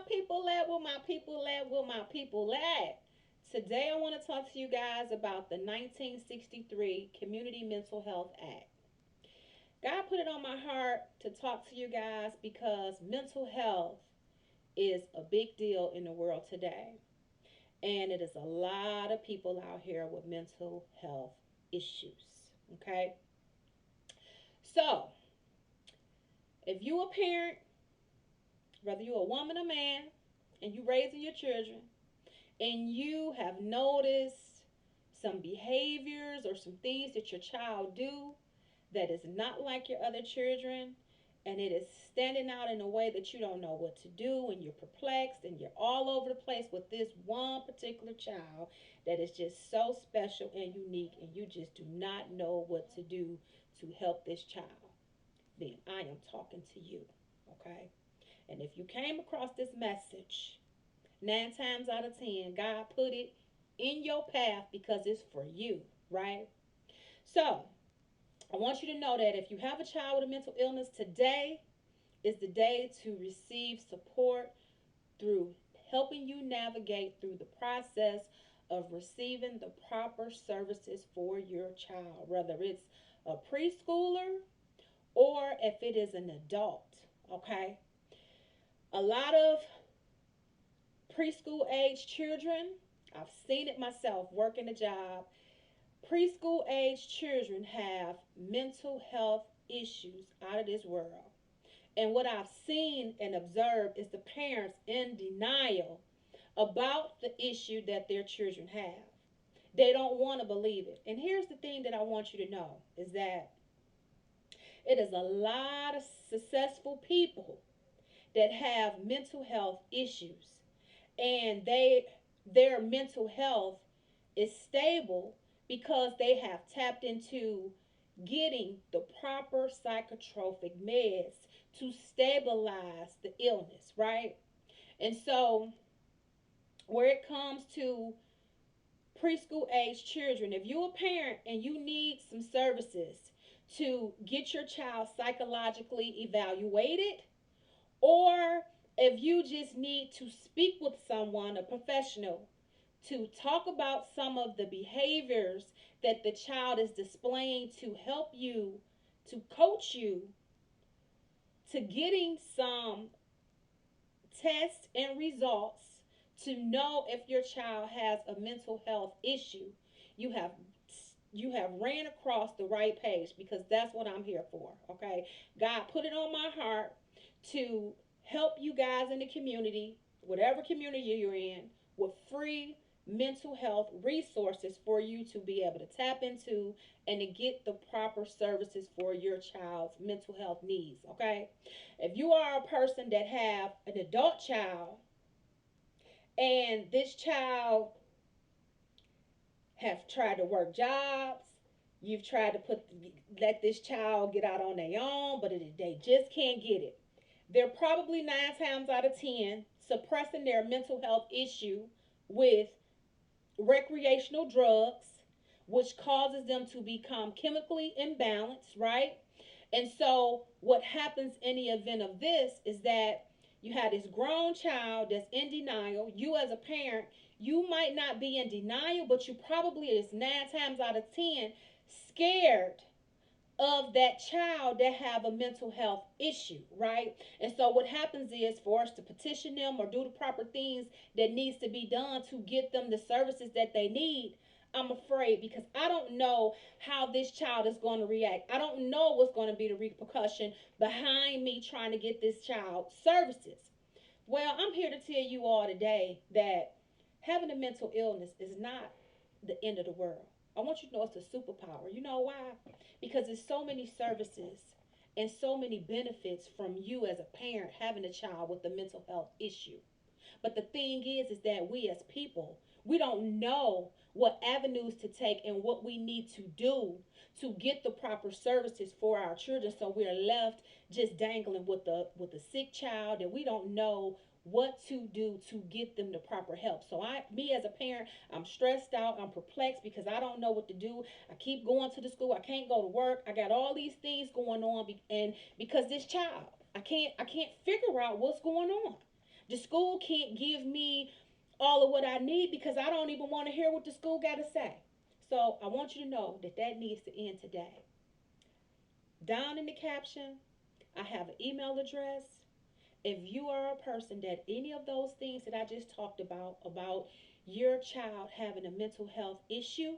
people at? Where my people at? Where my people at? Today I want to talk to you guys about the 1963 Community Mental Health Act. God put it on my heart to talk to you guys because mental health is a big deal in the world today. And it is a lot of people out here with mental health issues. Okay? So, if you a parent, whether you're a woman or man, and you raising your children, and you have noticed some behaviors or some things that your child do that is not like your other children, and it is standing out in a way that you don't know what to do, and you're perplexed and you're all over the place with this one particular child that is just so special and unique, and you just do not know what to do to help this child, then I am talking to you. Okay? And if you came across this message, 9 times out of 10, God put it in your path because it's for you, right? So, I want you to know that if you have a child with a mental illness, today is the day to receive support through helping you navigate through the process of receiving the proper services for your child, whether it's a preschooler or if it is an adult, okay? A lot of preschool age children, I've seen it myself working a job. Preschool age children have mental health issues out of this world. And what I've seen and observed is the parents in denial about the issue that their children have. They don't want to believe it. And here's the thing that I want you to know is that it is a lot of successful people that have mental health issues, and their mental health is stable because they have tapped into getting the proper psychotropic meds to stabilize the illness, right? And so, where it comes to preschool age children, if you're a parent and you need some services to get your child psychologically evaluated, or if you just need to speak with someone, a professional, to talk about some of the behaviors that the child is displaying to help you, to coach you to getting some tests and results to know if your child has a mental health issue, you have ran across the right page because that's what I'm here for. Okay, God put it on my heart to help you guys in the community, whatever community you're in, with free mental health resources for you to be able to tap into and to get the proper services for your child's mental health needs. Okay, if you are a person that have an adult child and this child have tried to work jobs, you've tried to let this child get out on their own, but they just can't get it. They're probably 9 times out of 10 suppressing their mental health issue with recreational drugs, which causes them to become chemically imbalanced, right? And so, what happens in the event of this is that you have this grown child that's in denial. You, as a parent, you might not be in denial, but you probably is 9 times out of 10 scared of that child that have a mental health issue, right? And so what happens is for us to petition them or do the proper things that needs to be done to get them the services that they need, I'm afraid because I don't know how this child is going to react. I don't know what's going to be the repercussion behind me trying to get this child services. Well, I'm here to tell you all today that having a mental illness is not the end of the world. I want you to know it's a superpower. You know why? Because there's so many services and so many benefits from you as a parent having a child with a mental health issue. But the thing is that we as people, we don't know what avenues to take and what we need to do to get the proper services for our children. So we're left just dangling with a sick child that we don't know what to do to get them the proper help. So me as a parent, I'm stressed out, I'm perplexed because I don't know what to do. I keep going to the school, I can't go to work. I got all these things going on and because this child, I can't figure out what's going on. The school can't give me all of what I need because I don't even want to hear what the school got to say. So I want you to know that that needs to end today. Down in the caption, I have an email address. If you are a person that any of those things that I just talked about your child having a mental health issue,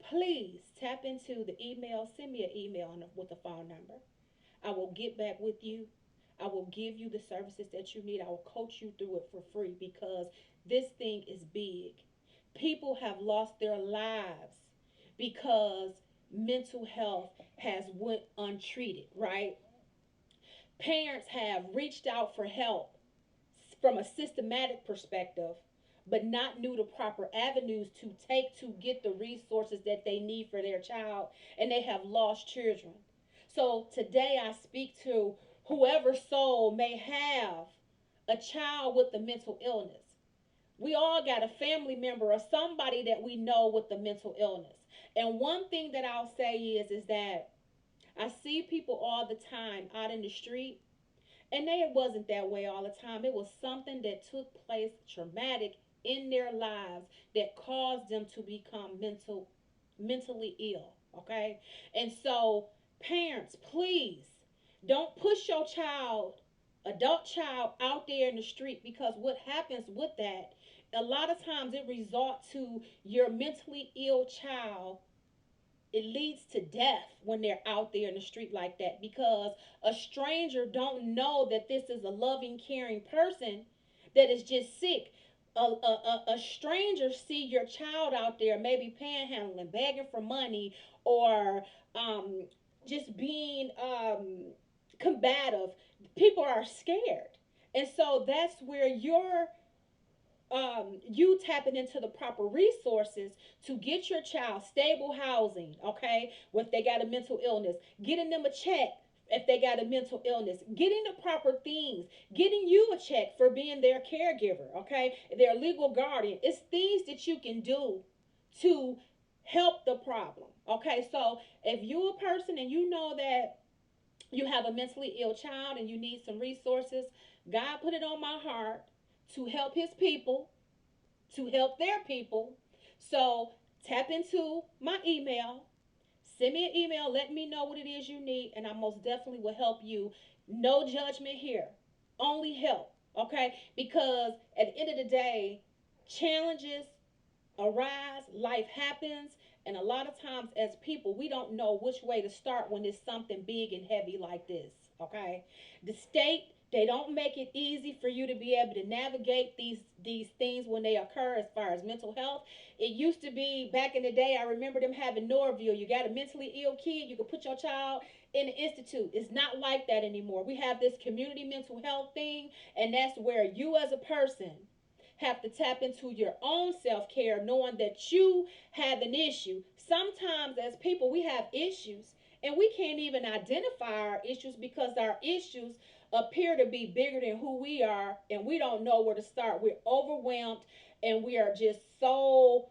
please tap into the email, send me an email with a phone number. I will get back with you. I will give you the services that you need. I will coach you through it for free because this thing is big. People have lost their lives because mental health has went untreated, right? Parents have reached out for help from a systematic perspective, but not knew the proper avenues to take to get the resources that they need for their child, and they have lost children. So today I speak to whoever soul may have a child with a mental illness. We all got a family member or somebody that we know with a mental illness. And one thing that I'll say is that I see people all the time out in the street, and it wasn't that way all the time. It was something that took place traumatic in their lives that caused them to become mentally ill. Okay? And so, parents, please don't push your adult child out there in the street, because what happens with that, a lot of times it results to your mentally ill child, it leads to death when they're out there in the street like that, because a stranger don't know that this is a loving, caring person that is just sick. A stranger see your child out there maybe panhandling, begging for money, or um, just being combative. People are scared, and so that's where you tapping into the proper resources to get your child stable housing, okay? If they got a mental illness, getting them a check if they got a mental illness, getting the proper things, getting you a check for being their caregiver, okay? Their legal guardian. It's things that you can do to help the problem, okay? So if you're a person and you know that you have a mentally ill child and you need some resources, God put it on my heart to help his people, to help their people. So tap into my email, send me an email, let me know what it is you need, and I most definitely will help you. No judgment here, only help, okay? Because at the end of the day, challenges arise, life happens, and a lot of times as people, we don't know which way to start when it's something big and heavy like this, okay? The state, they don't make it easy for you to be able to navigate these things when they occur as far as mental health. It used to be back in the day, I remember them having Norville. You got a mentally ill kid, you could put your child in the institute. It's not like that anymore. We have this community mental health thing, and that's where you as a person have to tap into your own self care, knowing that you have an issue. Sometimes, as people, we have issues and we can't even identify our issues because our issues appear to be bigger than who we are, and we don't know where to start. We're overwhelmed and we are just so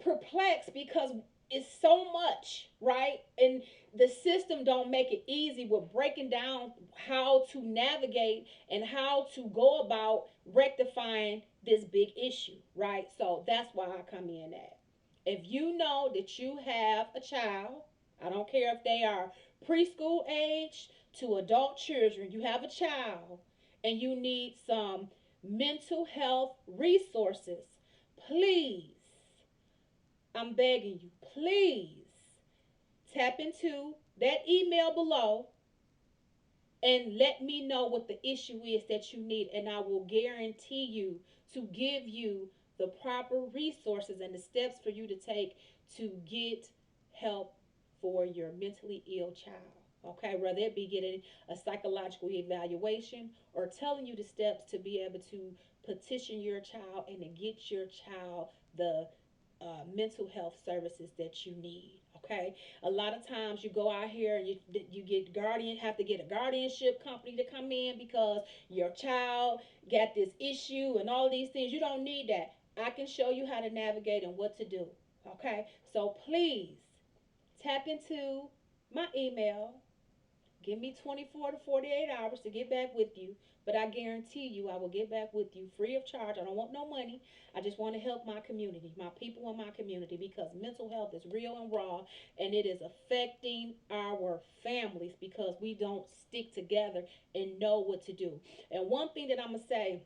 perplexed because it's so much, right? And the system don't make it easy with breaking down how to navigate and how to go about rectifying this big issue, right? So that's why I come in at. If you know that you have a child, I don't care if they are preschool age to adult children, you have a child and you need some mental health resources, please, I'm begging you, please tap into that email below and let me know what the issue is that you need, and I will guarantee you to give you the proper resources and the steps for you to take to get help for your mentally ill child. Okay, whether it be getting a psychological evaluation or telling you the steps to be able to petition your child and to get your child the mental health services that you need. Okay, a lot of times you go out here and you get have to get a guardianship company to come in because your child got this issue and all these things. You don't need that. I can show you how to navigate and what to do. Okay, so please tap into my email, Give me 24 to 48 hours to get back with you, but I guarantee you I will get back with you free of charge. I don't want no money. I just want to help my community, my people in my community, because mental health is real and raw, and it is affecting our families because we don't stick together and know what to do. And one thing that I'm going to say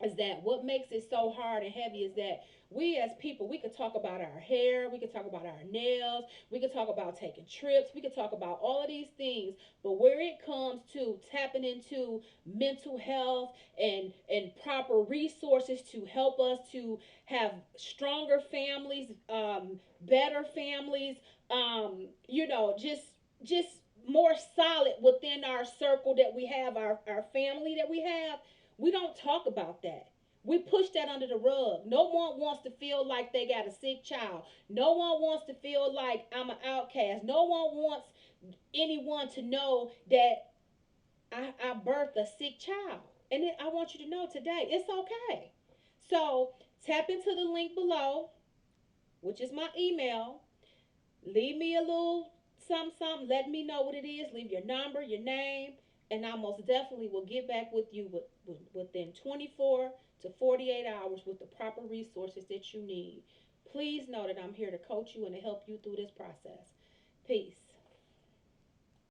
is that what makes it so hard and heavy is that we as people, we could talk about our hair, we could talk about our nails, we could talk about taking trips, we could talk about all of these things, but where it comes to tapping into mental health and proper resources to help us to have stronger families, better families, just more solid within our circle that we have, our family that we have. We don't talk about that. We push that under the rug. No one wants to feel like they got a sick child. No one wants to feel like I'm an outcast. No one wants anyone to know that I birthed a sick child. And I want you to know today, it's okay. So tap into the link below, which is my email. Leave me a little something, something. Let me know what it is. Leave your number, your name, and I most definitely will get back with you within 24 to 48 hours with the proper resources that you need. Please know that I'm here to coach you and to help you through this process. Peace.